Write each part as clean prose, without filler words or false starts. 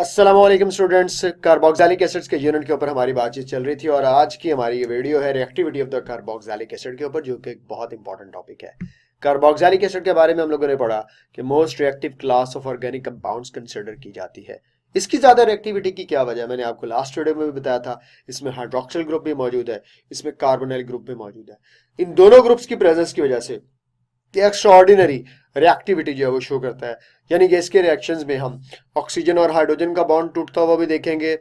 अस्सलाम वालेकुम students. Carboxylic acids के यूनिट के ऊपर हमारी बातचीत चल रही थी और आज की हमारी ये वीडियो है reactivity of the carboxylic acid के ऊपर, जो कि एक बहुत इंपॉर्टेंट टॉपिक है। कार्बोक्सिलिक एसिड के बारे में हम लोगों ने पढ़ा कि most reactive class of organic compounds consider की जाती है। इसकी ज्यादा रिएक्टिविटी की क्या वजह है, मैंने आपको लास्ट वीडियो में भी बताया था। इसमें हाइड्रोक्सिल ग्रुप भी मौजूद है, इसमें कार्बोनिल ग्रुप भी मौजूद है। इन दोनों ग्रुप्स की प्रेजेंस की वजह से एक्स्ट्राऑर्डिनरी रिएक्टिविटी जो है वो शो करता है। यानी कि इसके रिएक्शंस में हम ऑक्सीजन और हाइड्रोजन का बॉन्ड टूटता हुआ भी देखेंगे,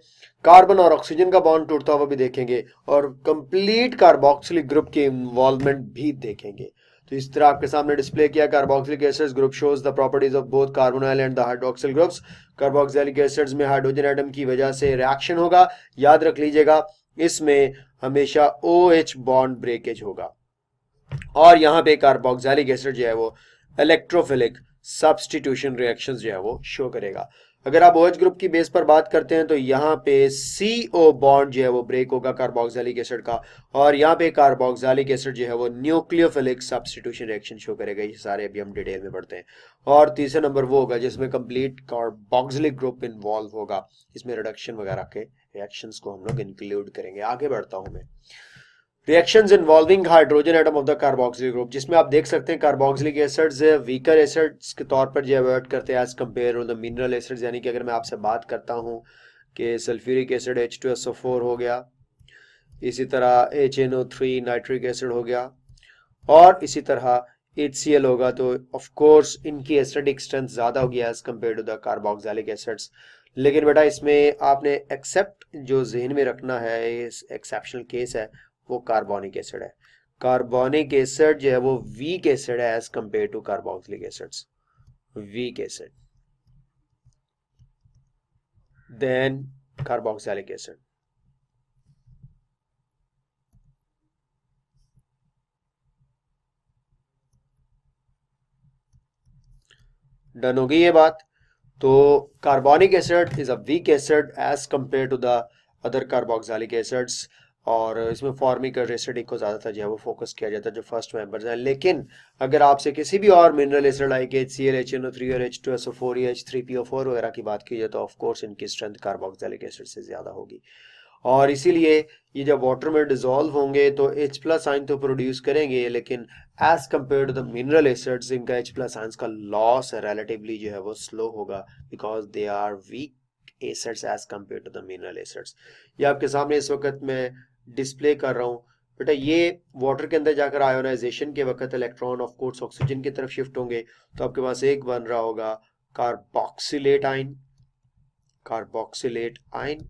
कार्बन और ऑक्सीजन का बॉन्ड टूटता हुआ भी देखेंगे और कंप्लीट कार्बोक्सिलिक ग्रुप के इन्वॉल्वमेंट भी देखेंगे। तो इस तरह आपके सामने डिस्प्ले किया carboxylic acids group shows the properties of both carbonyl and the hydroxyl groups. Carboxylic acids में हाइड्रोजन एटम की वजह से रिएक्शन होगा, याद रख लीजिएगा। इसमें हमेशा OH बॉन्ड ब्रेकेज होगा और यहाँ पे कार्बोक्सिलिक एसिड जो है वो इलेक्ट्रोफिलिक सब्स्टिट्यूशन रिएक्शंस जो है वो शो करेगा। अगर आप OH ग्रुप की बेस पर बात करते हैं तो यहाँ पे CO बॉन्ड जो है वो ब्रेक होगा कार्बोक्सिलिक एसिड का, और यहाँ पे कार्बोक्सिलिक एसिड जो है वो न्यूक्लियोफिलिक सब्स्टिट्यूशन रिएक्शन शो करेगा। ये सारे अभी हम डिटेल में पढ़ते हैं। और तीसरा नंबर वो होगा जिसमें कंप्लीट कार्बोक्सिलिक ग्रुप इन्वॉल्व होगा। इसमें रिडक्शन वगैरह के रिएक्शंस को हम लोग इंक्लूड करेंगे। आगे बढ़ता हूं मैं। Reactions involving hydrogen atom of the carboxylic group, जिसमें आप देख सकते हैं कार्बोक्सिलिक एसिड्स वीकर एसिड्स के तौर पर जो एवर्ट करते हैं as compared to the mineral acids. यानी कि अगर मैं आपसे बात करता हूं कि सल्फ्यूरिक एसिड H2SO4 हो गया, इसी तरह HNO3 नाइट्रिक एसिड हो गया और इसी तरह HCl होगा, तो ऑफ कोर्स इनकी एसिडिक स्ट्रेंथ ज्यादा होगी as compared to the carboxylic acids. लेकिन बेटा इसमें आपने एक्सेप्ट जो जहन में रखना है, इस एक्सेप्शनल केस है, वो कार्बोनिक एसिड है। कार्बोनिक एसिड जो है वो वीक एसिड है as compared to carboxylic acids. Weak acid than carboxylic acid. Done हो गई ये बात। तो carbonic acid is a weak acid as compared to the other carboxylic acids, और इसमें फॉर्मिक और एसिडिक को ज्यादातर जो है वो फोकस किया जाता है जो फर्स्ट मेंबर्स हैं। लेकिन अगर आपसे किसी भी और mineral acid like HCl HNO3 और H2SO4 या H3PO4 वगैरह की बात की जाए तो ऑफ कोर्स इनकी स्ट्रेंथ कार्बोक्सिलिक एसिड से ज्यादा होगी, और इसीलिए ये जब वाटर में डिजोल्व होंगे तो H प्लस आयन तो प्रोड्यूस करेंगे, लेकिन as compared to the mineral acids इनका H प्लस आयंस का लॉस रिलेटिवली जो है वो स्लो होगा, because they are weak acids as compared to the mineral acids. ये आपके सामने इस वक्त मैं डिस्प्ले कर रहा हूँ। बेटा ये वाटर के अंदर जाकर आयोनाइजेशन के वक्त इलेक्ट्रॉन ऑफ कोर्स ऑक्सीजन की तरफ शिफ्ट होंगे, तो आपके पास एक बन रहा होगा कार्बोक्सिलेट आयन, कार्बोक्सिलेट आयन,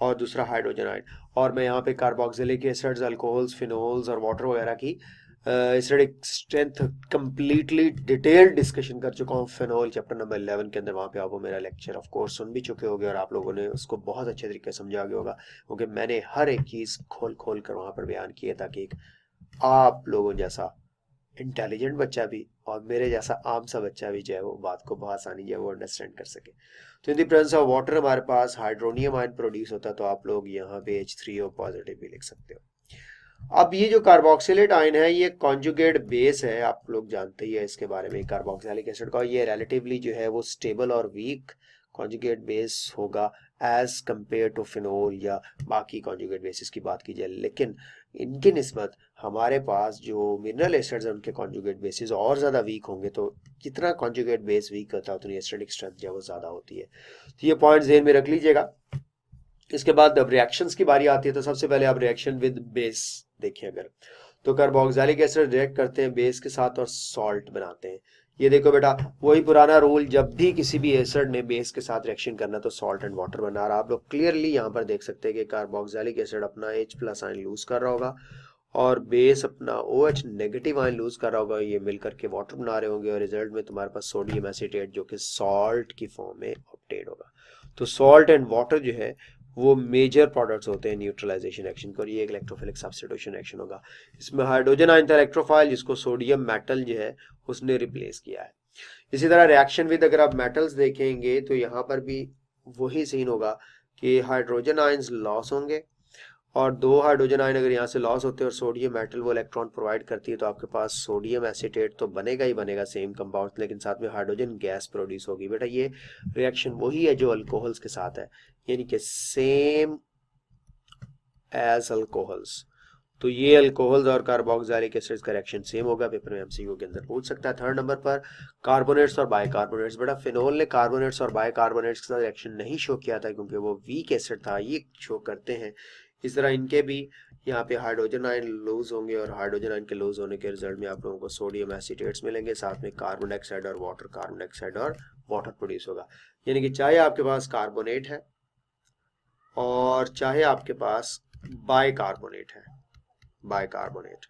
और दूसरा हाइड्रोजन आयन। और मैं यहाँ पे कार्बोक्सिलिक एसिड्स, अल्कोहल्स, फिनोल्स और वाटर वगैरह की acidic strength completely detailed discussion कर चुका हूँ फिनोल चैप्टर नंबर 11 के अंदर। वहाँ पे आप वो मेरा लेक्चर ऑफ कोर्स सुन भी चुके होंगे और आप लोगों ने उसको बहुत अच्छे तरीके से समझा गया होगा, क्योंकि मैंने हर एक चीज़ खोल खोल कर वहाँ पर बयान किया ताकि एक आप लोगों जैसा इंटेलिजेंट बच्चा भी और मेरे जैसा आम सा बच्चा भी जो है वो बात को बहुत आसानी जो है वो अंडरस्टैंड कर सके। तो in the presence of water हमारे पास हाइड्रोनियम आयन प्रोड्यूस होता है, तो आप लोग यहाँ पे H3O पॉजिटिव भी लिख सकते हो। अब ये जो कार्बोक्सिलेट आयन है ये कॉन्जुगेट बेस है, आप लोग जानते ही है इसके बारे में कार्बोक्सिलिक एसिड का। ये रिलेटिवली जो है वो स्टेबल और वीक कॉन्जुगेट बेस होगा एज कंपेयर टू फिनोल या बाकी कॉन्जुगेट बेसिस की बात की जाए। लेकिन इनकी निस्बत हमारे पास जो मिनरल एसिड्स हैं उनके कॉन्जुगेट बेसिस और ज़्यादा वीक होंगे, तो जितना कॉन्जुगेट बेस वीक होता है उतनी एसिडिक स्ट्रेंथ जो है वो ज़्यादा होती है। तो ये पॉइंट ज़हन में रख लीजिएगा। इसके बाद अब रिएक्शंस की बारी आती है, तो सबसे पहले आप रिएक्शन विद बेस देखिए। अगर तो कार्बोक्सिलिक एसिड रिएक्ट करते हैं बेस के साथ और सॉल्ट बनाते हैं। ये देखो बेटा वही पुराना रूल, जब भी किसी भी एसिड ने बेस के साथ रिएक्शन करना तो सॉल्ट एंड वाटर बना रहा। आप लोग क्लियरली यहाँ पर देख सकते हैं कि कार्बोक्सिलिक एसिड अपना H प्लस आयन लूज कर रहा होगा और बेस अपना OH नेगेटिव आयन लूज कर रहा होगा। ये मिलकर के वाटर बना रहे होंगे और रिजल्ट में तुम्हारे पास सोडियम एसीटेट जो कि सॉल्ट की फॉर्म में ऑब्टेन होगा। तो सॉल्ट एंड वाटर जो है वो मेजर प्रोडक्ट्स होते हैं न्यूट्रलाइजेशन एक्शन के, और ये एक इलेक्ट्रोफिलिक सब्स्टिट्यूशन एक्शन होगा। इसमें हाइड्रोजन आयन था इलेक्ट्रोफाइल जिसको सोडियम मेटल जो है उसने रिप्लेस किया है। इसी तरह रिएक्शन विद अगर आप मेटल्स देखेंगे तो यहाँ पर भी वही सीन होगा कि हाइड्रोजन आयंस लॉस होंगे और 2 हाइड्रोजन आयन अगर यहाँ से लॉस होते हैं और सोडियम मेटल वो इलेक्ट्रॉन प्रोवाइड करती है, तो आपके पास सोडियम एसीटेट तो बनेगा ही बनेगा सेम कंपाउंड, लेकिन साथ में हाइड्रोजन गैस प्रोड्यूस होगी। बेटा ये रिएक्शन वही है जो अल्कोहल्स के साथ है, यानी कि सेम एज अल्कोहल्स। तो ये अल्कोहल्स और कार्बोक्सिलिक एसिड्स का रिएक्शन सेम होगा। पेपर में एमसीक्यू के अंदर पूछ सकता है। थर्ड नंबर पर कार्बोनेट्स और बाइकार्बोनेट्स। बेटा फिनोल ने कार्बोनेट्स और बाइकार्बोनेट्स के साथ रिएक्शन नहीं शो किया था क्योंकि वो वीक एसिड था, ये शो करते हैं। इस तरह इनके भी यहाँ पे हाइड्रोजन आयन लूज होंगे और हाइड्रोजन आयन के लूज होने के रिजल्ट में आप लोगों को सोडियम एसीटेट्स मिलेंगे, साथ में कार्बन डाइऑक्साइड और वाटर, कार्बन डाइऑक्साइड और वाटर प्रोड्यूस होगा। यानी कि चाहे आपके पास कार्बोनेट है और चाहे आपके पास बाइकार्बोनेट है, बाइकार्बोनेट,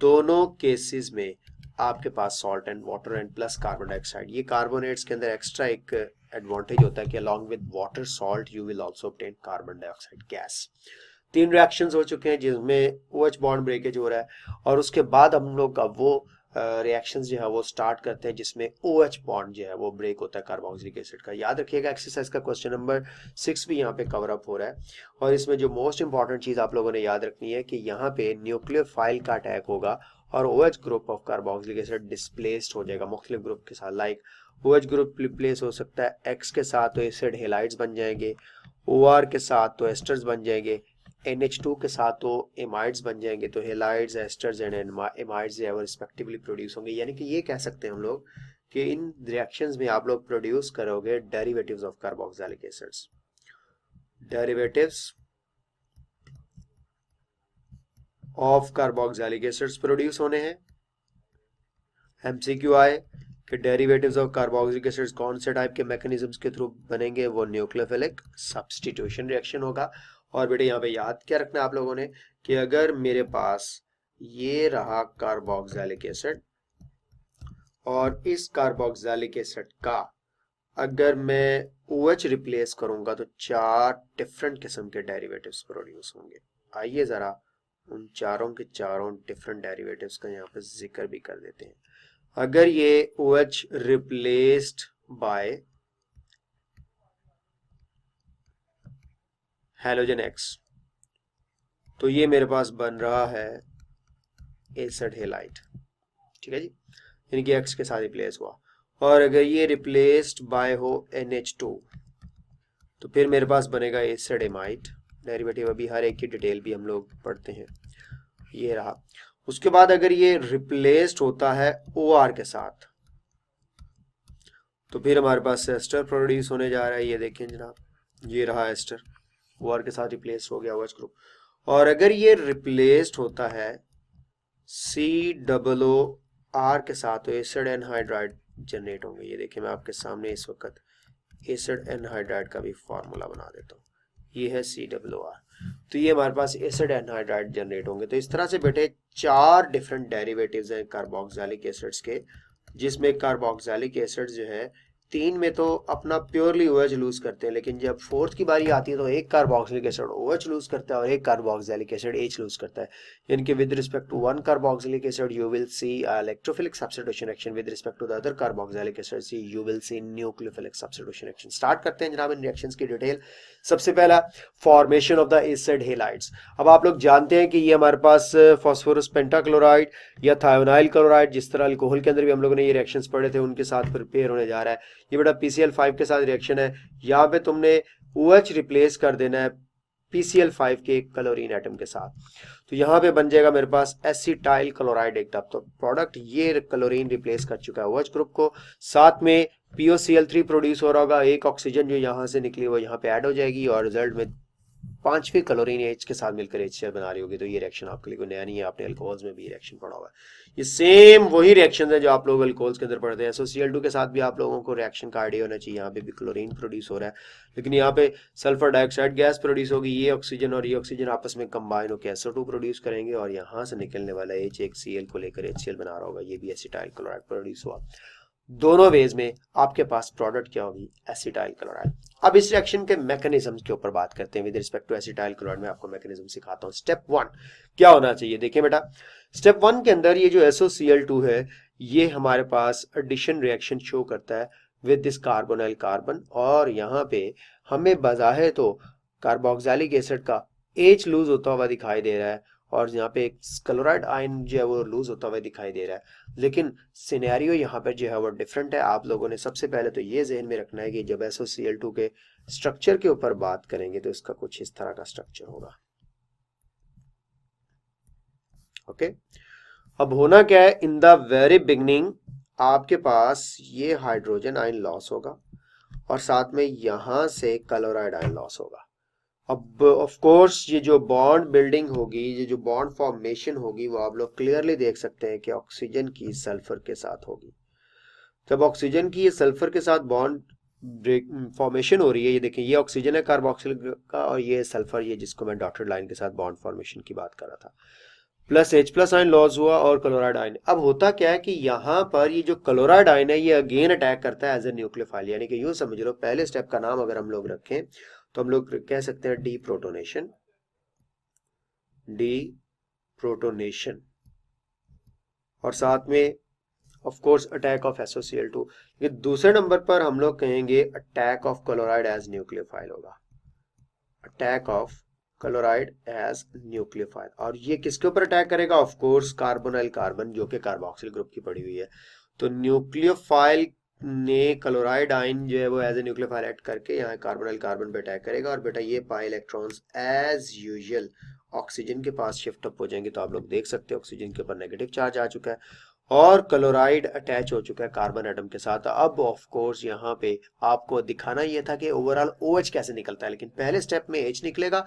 दोनों केसेस में आपके पास salt and water and plus carbon dioxide. ये कार्बोनेट्स के अंदर एक्स्ट्रा एक एडवांटेज होता है कि along with water salt you will also obtain carbon dioxide gas. 3 reactions हो चुके हैं जिसमें OH बॉन्ड ब्रेकेज हो रहा है और उसके बाद हम लोग अब वो रिएक्शंस जो है वो स्टार्ट करते हैं जिसमें OH बॉन्ड जो है वो ब्रेक होता है कार्बोक्सिलिक एसिड का। याद रखिएगा एक्सरसाइज का क्वेश्चन नंबर 6 भी यहाँ पे कवर अप हो रहा है और इसमें जो मोस्ट इंपॉर्टेंट चीज आप लोगों ने याद रखनी है कि यहाँ पे न्यूक्लियोफाइल का अटैक होगा और OH group of carboxylic acid displaced हो जाएगा मुख्तलिफ ग्रुप के साथ। लाइक OH ग्रुप रिप्लेस हो सकता है X के साथ तो एसिड हेलाइड्स बन जाएंगे, OR के साथ तो एस्टर्स बन जाएंगे, NH2 के साथ तो एमाइड्स बन जाएंगे। तो हेलाइड्स, एस्टर्स एंड एमाइड्स जो है वो रिस्पेक्टिवली प्रोड्यूस होंगे। यानी कि ये कह सकते हैं हम लोग कि इन रिएक्शंस में आप लोग प्रोड्यूस करोगे derivatives of carboxylic acids. Derivatives of carboxylic acids produce होने हैं। एमसीक्यू आए कि डेरिवेटिव्स ऑफ कार्बोक्सिलिक एसिड्स कौन से टाइप के मैकेनिज्म्स के थ्रू बनेंगे, वो न्यूक्लियोफिलिक सब्स्टिट्यूशन रिएक्शन होगा। और बेटे यहाँ पे याद क्या रखना है आप लोगों ने कि अगर मेरे पास ये रहा कार्बोक्सिलिक एसिड और इस कार्बोक्सिलिक एसिड का अगर मैं OH रिप्लेस करूंगा तो 4 डिफरेंट किस्म के डेरिवेटिव्स प्रोड्यूस होंगे। आइए जरा उन चारों के चारों डिफरेंट डेरिवेटिव्स का यहाँ पे जिक्र भी कर देते हैं। अगर ये OH replaced by halogen X तो ये मेरे पास बन रहा है एसिड हेलाइड, ठीक है जी, यानी कि X के साथ रिप्लेस हुआ। और अगर ये रिप्लेस्ड बाय हो NH2 तो फिर मेरे पास बनेगा एसिड एमाइड। डेरिवेटिव अभी हर एक की डिटेल भी हम लोग पढ़ते हैं, ये रहा। उसके बाद अगर ये रिप्लेस्ड होता है OR के साथ तो फिर हमारे पास एस्टर प्रोड्यूस होने जा रहा है। ये देखें जनाब, ये रहा एस्टर, OR के साथ रिप्लेस हो गया OH ग्रुप। और अगर ये रिप्लेस्ड होता है COOR के साथ तो एसिड एनहाइड्राइड जनरेट होंगे। ये देखिए मैं आपके सामने इस वक्त एसिड एनहाइड्राइड का भी फॉर्मूला बना देता हूँ, ये है COOR। तो ये हमारे पास एसिड एनहाइड्राइड जनरेट होंगे। तो इस तरह से बेटे 4 डिफरेंट डेरिवेटिव्स हैं कार्बोक्सिलिक एसिड्स के, जिसमें कार्बोक्सिलिक एसिड जो है 3 में तो अपना प्योरली OH लूज करते हैं, लेकिन जब 4th की बारी आती है तो एक कार्बोक्सिलिक एसिड OH लूज करता है और एक कार्बोक्सिलिक एसिड H लूज करता है। यानी कि with respect to one carboxylic acid you will see electrophilic substitution reaction, with respect to the other carboxylic acid you will see nucleophilic substitution reaction. Start करते हैं जनाब इन रिएक्शंस की detail. सबसे पहला formation of the acid halides. अब आप लोग जानते हैं कि ये हमारे पास फास्फोरस पेंटाक्लोराइड या थायोनाइल क्लोराइड, जिस तरह अल्कोहल के अंदर भी हम लोगों ने ये रिएक्शंस पढ़े थे, उनके साथ प्रिपेयर होने जा रहा है। ये बेटा PCl5 के साथ रिएक्शन है। यहाँ पे तुमने OH रिप्लेस कर देना है PCl5 के क्लोरीन एटम के साथ, तो यहाँ पे बन जाएगा मेरे पास एसिटाइल क्लोराइड एक टब। तो प्रोडक्ट ये क्लोरीन रिप्लेस कर चुका है OH ग्रुप को, साथ में POCl3 प्रोड्यूस हो रहा होगा। एक ऑक्सीजन जो यहाँ से निकली वो यहाँ पे ऐड हो जाएगी और रिजल्ट में 5वीं क्लोरीन H के साथ मिलकर HCl बना रही होगी। तो ये रिएक्शन आपके लिए कोई नया नहीं है, आपने अल्कोहल्स में भी रिएक्शन पढ़ा हुआ है। ये सेम वही रिएक्शन है जो आप लोग अल्कोहल्स के अंदर पढ़ते हैं। SOCl2 के साथ भी आप लोगों को रिएक्शन का आइडिया होना चाहिए। यहाँ पे भी क्लोरीन प्रोड्यूस हो रहा है, लेकिन यहाँ पे सल्फर डाइऑक्साइड गैस प्रोड्यूस होगी। ये ऑक्सीजन और ये ऑक्सीजन आपस में कंबाइन होकर SO2 प्रोड्यूस करेंगे और यहाँ से निकलने वाला H एक Cl को लेकर HCl बना रहा होगा। ये भी एसिटाइल क्लोराइड प्रोड्यूस हुआ। दोनों वेज में आपके पास प्रोडक्ट क्या होगी, एसिटाइल क्लोराइड। अब इस रिएक्शन के मैकेनिज्म के ऊपर बात करते हैं। With respect to acetyl chloride में आपको मैकेनिज्म सिखाता हूं। स्टेप 1 क्या होना चाहिए, देखिए बेटा स्टेप 1 के अंदर ये जो SOCl2 है ये हमारे पास एडिशन रिएक्शन शो करता है विद दिस कार्बोनाइल कार्बन, और यहाँ पे हमें बजाहे तो कार्बोक्सिलिक एसिड का H लूज होता हुआ दिखाई दे रहा है और यहाँ पे एक क्लोराइड आयन जो है वो लूज होता हुआ दिखाई दे रहा है, लेकिन सिनेरियो यहाँ पर जो है वो डिफरेंट है। आप लोगों ने सबसे पहले तो ये जहन में रखना है कि जब SOCl2 के स्ट्रक्चर के ऊपर बात करेंगे तो इसका कुछ इस तरह का स्ट्रक्चर होगा। ओके, अब होना क्या है, इन द वेरी बिगनिंग आपके पास ये हाइड्रोजन आयन लॉस होगा और साथ में यहां से क्लोराइड आयन लॉस होगा। अब ऑफ कोर्स ये जो बॉन्ड बिल्डिंग होगी, ये जो बॉन्ड फॉर्मेशन होगी, वो आप लोग क्लियरली देख सकते हैं कि ऑक्सीजन की सल्फर के साथ होगी। जब ऑक्सीजन की ये सल्फर के साथ बॉन्ड फॉर्मेशन हो रही है, ये देखिए ये ऑक्सीजन है कार्बोक्सिल का और ये सल्फर, ये जिसको मैं डॉटेड लाइन के साथ बॉन्ड फॉर्मेशन की बात कर रहा था, प्लस H+ आयन लॉस हुआ और क्लोराइड आयन। अब होता क्या है कि यहाँ पर ये जो क्लोराइड आयन है ये अगेन अटैक करता है एज ए न्यूक्लियोफाइल, यानी कि यूं समझ लो पहले स्टेप का नाम अगर हम लोग रखें तो हम लोग कह सकते हैं डीप्रोटोनेशन, डीप्रोटोनेशन, और साथ में of course attack of SOCl2। ये दूसरे नंबर पर हम लोग कहेंगे attack of chloride as nucleophile होगा, attack of chloride as nucleophile. और ये किसके ऊपर अटैक करेगा, ऑफ कोर्स कार्बोनाइल कार्बन जो कि कार्बोक्सिल ग्रुप की पड़ी हुई है। तो न्यूक्लियोफाइल ने क्लोराइड आयन जो है वो एज ए न्यूक्लियोफाइल एक्ट करके यहाँ कार्बोनाइल कार्बन पे अटैक करेगा और बेटा ये pi electrons as usual oxygen के पास शिफ्ट अप हो जाएंगे। तो आप लोग देख सकते हैं ऑक्सीजन के ऊपर नेगेटिव चार्ज आ चुका है और क्लोराइड अटैच हो चुका है कार्बन एटम के साथ। अब ऑफ कोर्स यहाँ पे आपको दिखाना ये था कि ओवरऑल OH कैसे निकलता है, लेकिन पहले स्टेप में H निकलेगा,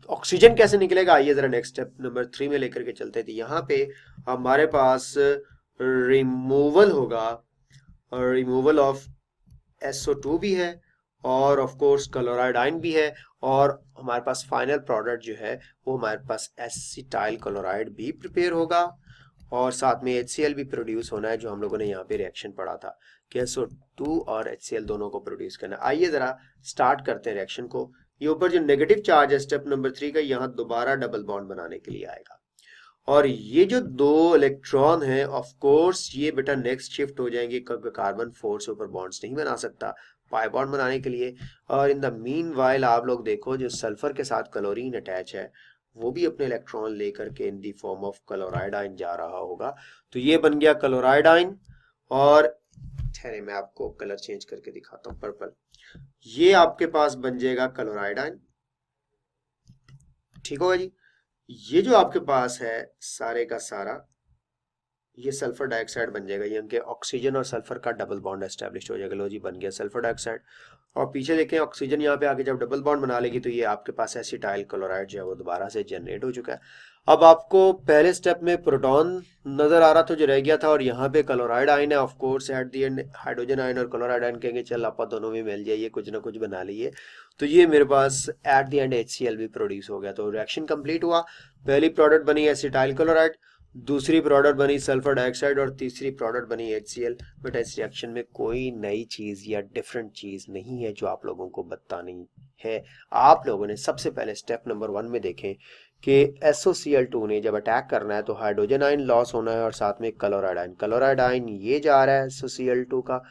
ऑक्सीजन कैसे निकलेगा आइए जरा नेक्स्ट स्टेप नंबर 3 में लेकर के चलते थे। यहाँ पे हमारे पास रिमूवल होगा और रिमूवल ऑफ SO2 भी है और ऑफ कोर्स क्लोराइड आयन भी है और हमारे पास फाइनल प्रोडक्ट जो है वो हमारे पास एसिटाइल क्लोराइड भी प्रिपेयर होगा और साथ में HCl भी प्रोड्यूस होना है, जो हम लोगों ने यहाँ पे रिएक्शन पढ़ा था कि SO2 और HCl दोनों को प्रोड्यूस करना है। आइए जरा स्टार्ट करते हैं रिएक्शन को। ये ऊपर जो नेगेटिव चार्ज है स्टेप नंबर 3 का, यहाँ दोबारा डबल बॉन्ड बनाने के लिए आएगा और ये जो दो इलेक्ट्रॉन है ऑफ कोर्स ये बेटा नेक्स्ट शिफ्ट हो जाएंगे क्योंकि कार्बन 4 से ऊपर बॉन्ड्स नहीं बना सकता पाई बॉन्ड बनाने के लिए। और इन द मीन वाइल आप लोग देखो जो सल्फर के साथ क्लोरीन अटैच है वो भी अपने इलेक्ट्रॉन लेकर के in the form of chloride ion जा रहा होगा। तो ये बन गया क्लोराइड आयन और ठहरे मैं आपको कलर चेंज करके दिखाता हूँ, पर्पल। ये आपके पास बन जाएगा क्लोराइड आयन, ठीक होगा जी। ये जो आपके पास है सारे का सारा ये सल्फर डाइऑक्साइड बन जाएगा, यानी कि ऑक्सीजन और सल्फर का डबल बॉन्ड एस्टेब्लिश हो जाएगा। लो जी बन गया सल्फर डाइऑक्साइड और पीछे देखें ऑक्सीजन यहाँ पे आके जब डबल बॉन्ड बना लेगी तो ये आपके पास एसिटाइल क्लोराइड जो है वो दोबारा से जनरेट हो चुका है। अब आपको पहले स्टेप में प्रोटॉन नजर आ रहा था जो रह गया था और यहाँ पे क्लोराइड आयन है। Of course at the and hydrogen ion और क्लोराइड आयन कहेंगे चल आप दोनों में मिल जाइए, कुछ ना कुछ बना लीजिए। तो ये मेरे पास एट दी एंड HCl भी प्रोड्यूस हो गया। तो रिएक्शन कंप्लीट हुआ, पहली प्रोडक्ट बनी एसिटाइल क्लोराइड, दूसरी प्रोडक्ट बनी सल्फर डाइऑक्साइड और तीसरी प्रोडक्ट बनी HCl। बट इस रिएक्शन में कोई नई चीज या डिफरेंट चीज नहीं है जो आप लोगों को बतानी है। आप लोगों ने सबसे पहले स्टेप नंबर 1 में देखें कि SOCl2 ने जब अटैक करना है तो हाइड्रोजन आयन लॉस होना है और साथ में क्लोराइड आयन, क्लोराइड आयन ये जा रहा है SOCl2 का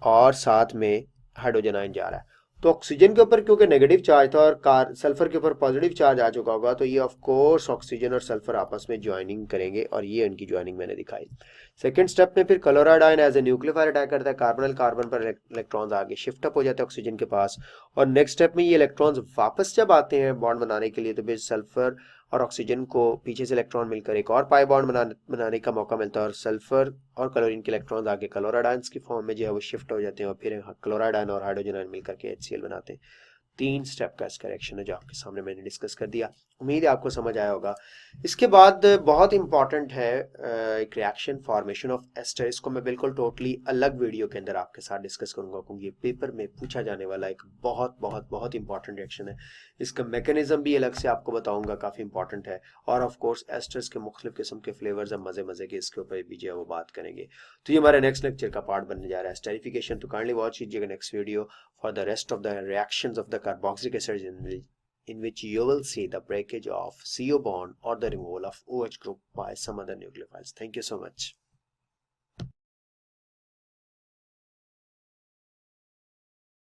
और साथ में हाइड्रोजन आयन जा रहा है। तो ऑक्सीजन के ऊपर क्योंकि नेगेटिव चार्ज था और सल्फर के ऊपर पॉजिटिव चार्ज आ चुका होगा तो ये ऑफ कोर्स ऑक्सीजन और सल्फर आपस में ज्वाइनिंग करेंगे और ये उनकी ज्वाइनिंग मैंने दिखाई। सेकंड स्टेप में फिर chloride ion as a nucleophile attack करता है, कार्बोनिल कार्बन पर इलेक्ट्रॉन्स आगे शिफ्ट अप हो जाते हैं ऑक्सीजन के पास और नेक्स्ट स्टेप में ये इलेक्ट्रॉन्स वापस जब आते हैं बॉन्ड बनाने के लिए तो फिर सल्फर और ऑक्सीजन को पीछे से इलेक्ट्रॉन मिलकर एक और पाई बॉन्ड बनाने का मौका मिलता है और सल्फर और क्लोरीन के इलेक्ट्रॉन्स आगे क्लोराइड आयंस की फॉर्म में जो है वो शिफ्ट हो जाते हैं और फिर क्लोराइड आयन और हाइड्रोजन आयन मिलकर के HCl बनाते हैं। 3 स्टेप का इसका रिएक्शन है जो आपके सामने मैंने डिस्कस कर दिया, उम्मीद है आपको समझ आया होगा। इसके बाद बहुत इंपॉर्टेंट है एक रिएक्शन फॉर्मेशन ऑफ एस्टर। इसको मैं बिल्कुल टोटली अलग वीडियो के अंदर आपके साथ डिस्कस करूंगा क्योंकि ये पेपर में पूछा जाने वाला एक बहुत बहुत बहुत इंपॉर्टेंट रिएक्शन है। इसका मैकेनिज्म भी अलग से आपको बताऊंगा, काफी इंपॉर्टेंट है। और ऑफ कोर्स एस्टर्स के मुख्तलिफ किस्म के फ्लेवर्स हम मजे मजे के इसके ऊपर भी जो है वो बात करेंगे। तो ये हमारे नेक्स्ट लेक्चर का पार्ट बनने जा रहा है एस्टरिफिकेशन। तो काइंडली वॉच कीजिएगा next video for the rest of the reactions of the carboxylic acids in which you will see the breakage of CO bond or the removal of OH group by some other nucleophiles. Thank you so much.